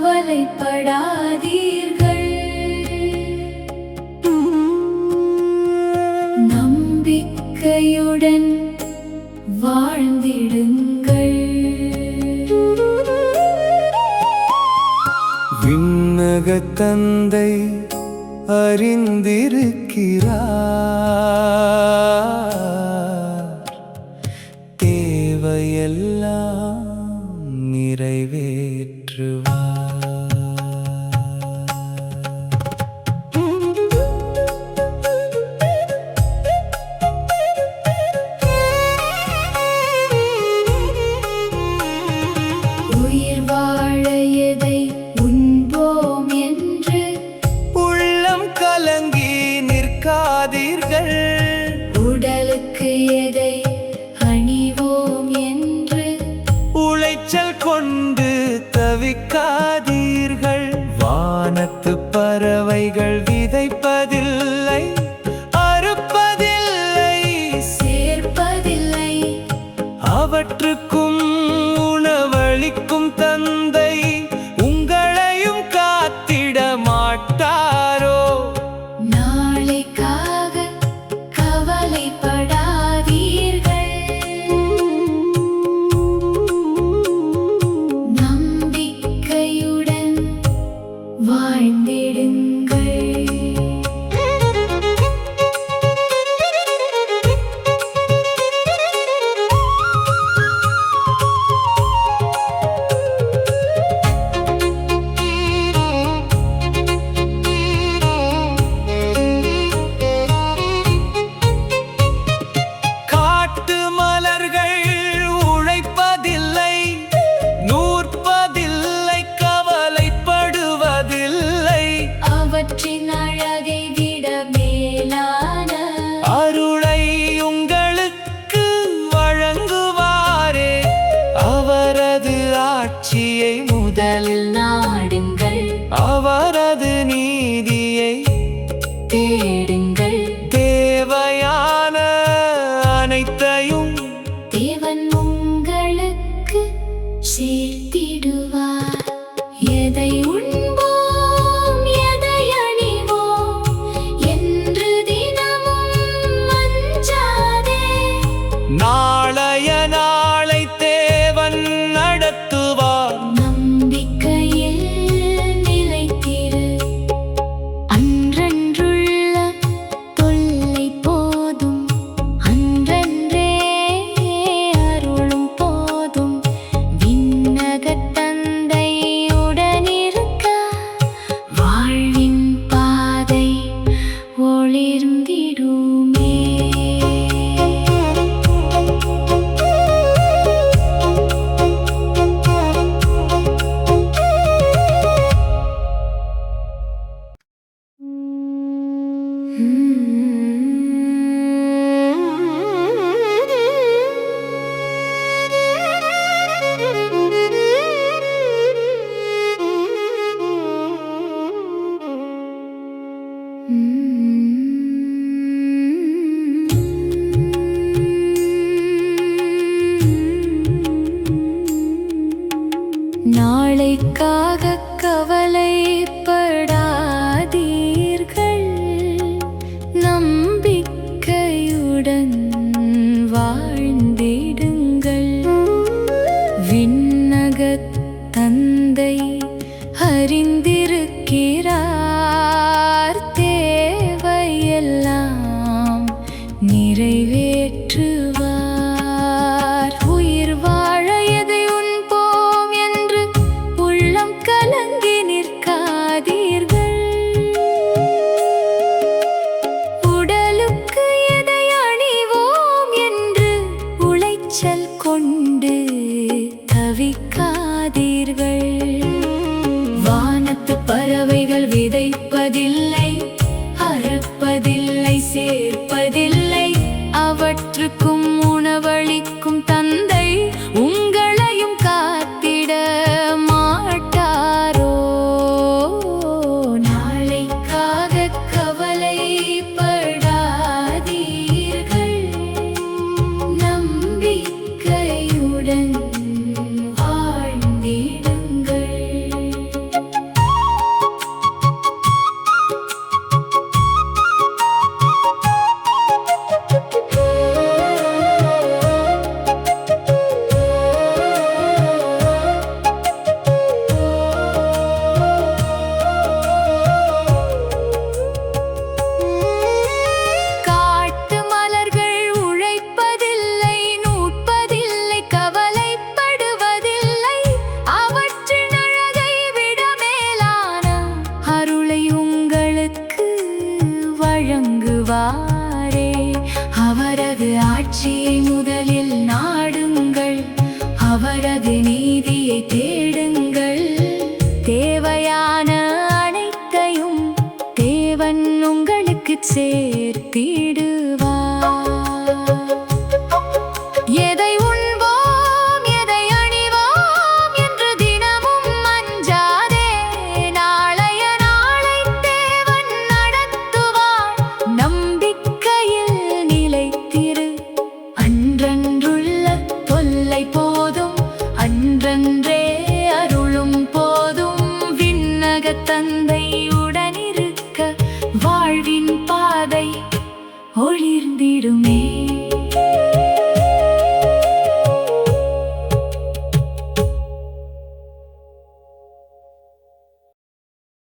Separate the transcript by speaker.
Speaker 1: கவலைப்படாதீர்கள். நம்பிக்கையுடன் வாழ்ந்திடுங்கள்.
Speaker 2: விண்ணக தந்தை அறிந்திருக்கிறார், தேவையெல்லாம் நிறைவேற்றுவார்.
Speaker 1: உயிர் வாழ எதை உண்போம் என்று
Speaker 2: உள்ளம் கலங்கி நிற்காதீர்கள்.
Speaker 1: உடலுக்கு எதை அணிவோம் என்று
Speaker 2: உளைச்சல் கொண்டு தவிக்காதீர்கள். வானத்து பறவைகள் விதைப்பதில்லை, அறுப்பதில்லை,
Speaker 1: சேர்ப்பதில்லை.
Speaker 2: அவற்றுக்கும் உணவளிக்கும் தந்தை உங்களையும் காத்திட மாட்டாரோ?
Speaker 1: நாளைக்காக கவலைப்படாதீர்கள். நம்பிக்கையுடன் வாழ்ந்திடுங்கள்.
Speaker 2: காட்டு மலர்கள் உழைப்பதில்லை, நூற்பதில்லை, கவலைப்படுவதில்லை.
Speaker 1: அவற்றின் அழகை விட மேலான
Speaker 2: அருளை உங்களுக்கு வழங்குவாரே, அவரது ஆட்சியை முதலில்
Speaker 1: நாடுங்கள்.
Speaker 2: அவரது நீதியை
Speaker 1: தேடுங்கள்.
Speaker 2: தேவையான அனைத்தையும்
Speaker 1: தேவன் உங்களுக்கு சேர்த்திடுவார். எதை உண்போம், எதை அணிவோம் என்று தினமும் அஞ்சாதே.
Speaker 2: நாளைய நாளை தேவன் நடத்துவார்.
Speaker 1: நம்பிக்கையில் நிலைத்திரு. அன்றன்றுள்ள தொல்லை போதும், அன்றன்றே அருளும் போதும். விண்ணகத் தந்தையுடனிருக்க வாழ்வின் பாதை ஒளிர்ந்திடுமே. நாளைக்காக கவலைப்படாதீர்கள். நம்பிக்கையுடன் வாழ்ந்திடுங்கள். விண்ணகத் தந்தை அறிந்திருக்கிறார், தேவையெல்லாம் நிறைவேற்றுவார். உயிர் வாழ எதை உண்போம் என்று உள்ளம் கலங்கி நிற்காதீர்கள். உடலுக்கு எதை அணிவோம் என்று உளைச்சல் கொண்டு தவிக்காதீர்கள். வானத்து பறவைகள் விதைப்பதில்லை, அறுப்பதில்லை, சேர்ப்பதில்லை. அவற்றுக்கும் உணவளிக்கும் தந்தை உங்களையும் காத்திட மாட்டாரோ? நாளைக்காக கவலைப்படாதீர்கள். நம்பிக்கையுடன் வாழ்ந்திடுங்கள். தேவையான அனைத்தையும் தேவன் உங்களுக்கு சேர்த்திடுவார். எதை உண்போம் எதை அணிவோம் என்று தினமும் அஞ்சாதே. நாளைய நாளை தேவன் நடத்துவார். நம்பிக்கையில் நிலைத்திரு. அன்றன்றுள்ள தொல்லை போதும், அன்றன்றே அருளும் போதும். விண்ணக தந்தையுடனிருக்க வாழ்வின் பாதை ஒளிர்ந்திடுமே.